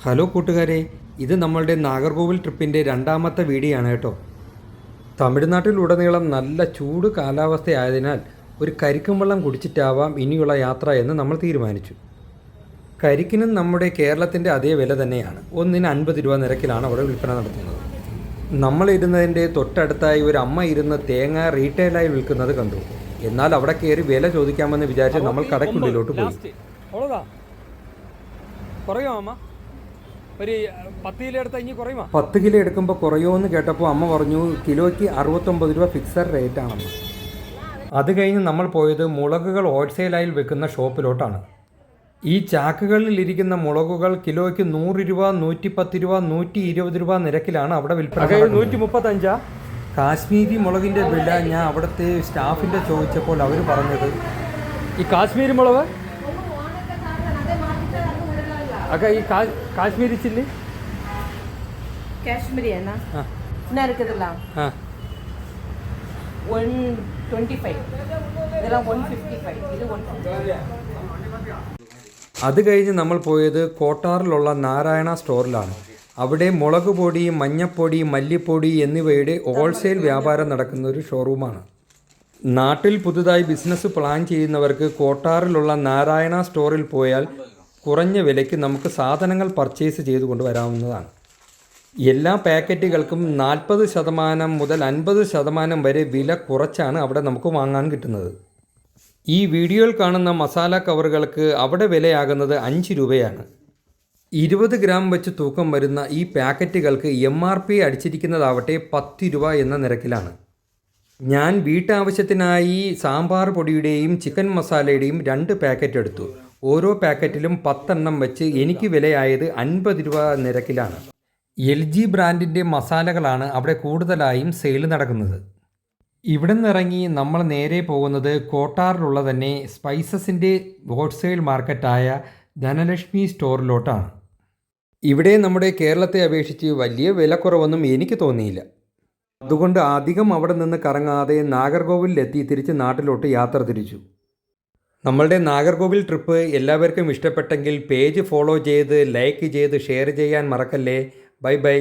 Hello കൂട്ടുകാരെ, ഇത് നമ്മളുടെ നാഗർകോവിൽ ട്രിപ്പിൻ്റെ രണ്ടാമത്തെ വീഡിയോ ആണ് കേട്ടോ. തമിഴ്നാട്ടിലുടനീളം നല്ല ചൂട് കാലാവസ്ഥയായതിനാൽ ഒരു കരിക്കും വെള്ളം കുടിച്ചിട്ടാവാം ഇനിയുള്ള യാത്ര എന്ന് നമ്മൾ തീരുമാനിച്ചു. കരിക്കിനും നമ്മുടെ കേരളത്തിൻ്റെ അതേ വില തന്നെയാണ്. ഒന്നിന് 50 രൂപ നിരക്കിലാണ് അവിടെ വിൽപ്പന നടത്തുന്നത്. നമ്മളിരുന്നതിൻ്റെ തൊട്ടടുത്തായി ഒരു അമ്മ ഇരുന്ന് തേങ്ങ റീറ്റെയിലായി വിൽക്കുന്നത് കണ്ടു. എന്നാൽ അവിടെ കയറി വില ചോദിക്കാമെന്ന് വിചാരിച്ച് നമ്മൾ കടയ്ക്കുള്ളിലോട്ട് പോയി. ഒരു 10 കിലോ എടുത്താൽ ഇനി കുറയുമോ? 10 കിലോ എടുക്കുമ്പോൾ കുറയുമോ എന്ന് കേട്ടപ്പോൾ അമ്മ പറഞ്ഞു കിലോയ്ക്ക് 69 രൂപ ഫിക്സഡ് റേറ്റ് ആണെന്ന്. അത് കഴിഞ്ഞ് നമ്മൾ പോയത് മുളകുകൾ ഹോൾസെയിലായി വെക്കുന്ന ഷോപ്പിലോട്ടാണ്. ഈ ചാക്കുകളിലിരിക്കുന്ന മുളകുകൾ കിലോയ്ക്ക് 100 രൂപ, 110 രൂപ, 120 രൂപ നിരക്കിലാണ് അവിടെ വിൽപ്പന. 135. കാശ്മീരി മുളകിൻ്റെ വില ഞാൻ അവിടുത്തെ സ്റ്റാഫിൻ്റെ ചോദിച്ചപ്പോൾ അവർ പറഞ്ഞത് ഈ കാശ്മീരി മുളക് அக்கா ಈ காஷ்மீரி சில்லி காஷ்மீரி என்ன என்ன இருக்குதுல்ல 125 இதெல்லாம் 155 ഇത് 150. അത് കഴിഞ്ഞ് നമ്മൾ പോയത് കോട്ടാറിലുള്ള നാരായണ സ്റ്റോറിലാണ്. അവിടെ മുളക് പൊടി, മഞ്ഞപ്പൊടി, മല്ലിപ്പൊടി എന്നിവയുടെ ഹോൾസെയിൽ വ്യാപാരം നടക്കുന്ന ഒരു ഷോറൂമാണ്. നാട്ടിൽ പുതുതായി ബിസിനസ് പ്ലാൻ ചെയ്യുന്നവർക്ക് കോട്ടാറിലുള്ള നാരായണ സ്റ്റോറിൽ പോയാൽ കുറഞ്ഞ വിലയ്ക്ക് നമുക്ക് സാധനങ്ങൾ പർച്ചേസ് ചെയ്ത് കൊണ്ടുവരാവുന്നതാണ്. എല്ലാ പാക്കറ്റുകൾക്കും 40% മുതൽ 50% വരെ വില കുറച്ചാണ് അവിടെ നമുക്ക് വാങ്ങാൻ കിട്ടുന്നത്. ഈ വീഡിയോയിൽ കാണുന്ന മസാല കവറുകൾക്ക് അവിടെ വിലയാകുന്നത് 5 രൂപയാണ്. 20 ഗ്രാം വെച്ച് തൂക്കം വരുന്ന ഈ പാക്കറ്റുകൾക്ക് MRP അടിച്ചിരിക്കുന്നതാവട്ടെ 10 രൂപ എന്ന നിരക്കിലാണ്. ഞാൻ വീട്ടാവശ്യത്തിനായി സാമ്പാർ പൊടിയുടെയും ചിക്കൻ മസാലയുടെയും 2 പാക്കറ്റ് എടുത്തു. ഓരോ പാക്കറ്റിലും 10 എണ്ണം വെച്ച് എനിക്ക് വിലയായത് 50 രൂപ നിരക്കിലാണ്. LG ബ്രാൻഡിൻ്റെ മസാലകളാണ് അവിടെ കൂടുതലായും സെയിൽ നടക്കുന്നത്. ഇവിടെ നിന്നിറങ്ങി നമ്മൾ നേരെ പോകുന്നത് കോട്ടാറിലുള്ള തന്നെ സ്പൈസസിൻ്റെ ഹോൾസെയിൽ മാർക്കറ്റായ ധനലക്ഷ്മി സ്റ്റോറിലോട്ടാണ്. ഇവിടെ നമ്മുടെ കേരളത്തെ അപേക്ഷിച്ച് വലിയ വിലക്കുറവൊന്നും എനിക്ക് തോന്നിയില്ല. അതുകൊണ്ട് അധികം അവിടെ നിന്ന് കറങ്ങാതെ നാഗർകോവിലെത്തി തിരിച്ച് നാട്ടിലോട്ട് യാത്ര തിരിച്ചു. നമ്മളുടെ നാഗർകോവിൽ ട്രിപ്പ് എല്ലാവർക്കും ഇഷ്ടപ്പെട്ടെങ്കിൽ പേജ് ഫോളോ ചെയ്ത് ലൈക്ക് ചെയ്ത് ഷെയർ ചെയ്യാൻ മറക്കല്ലേ. Bye bye.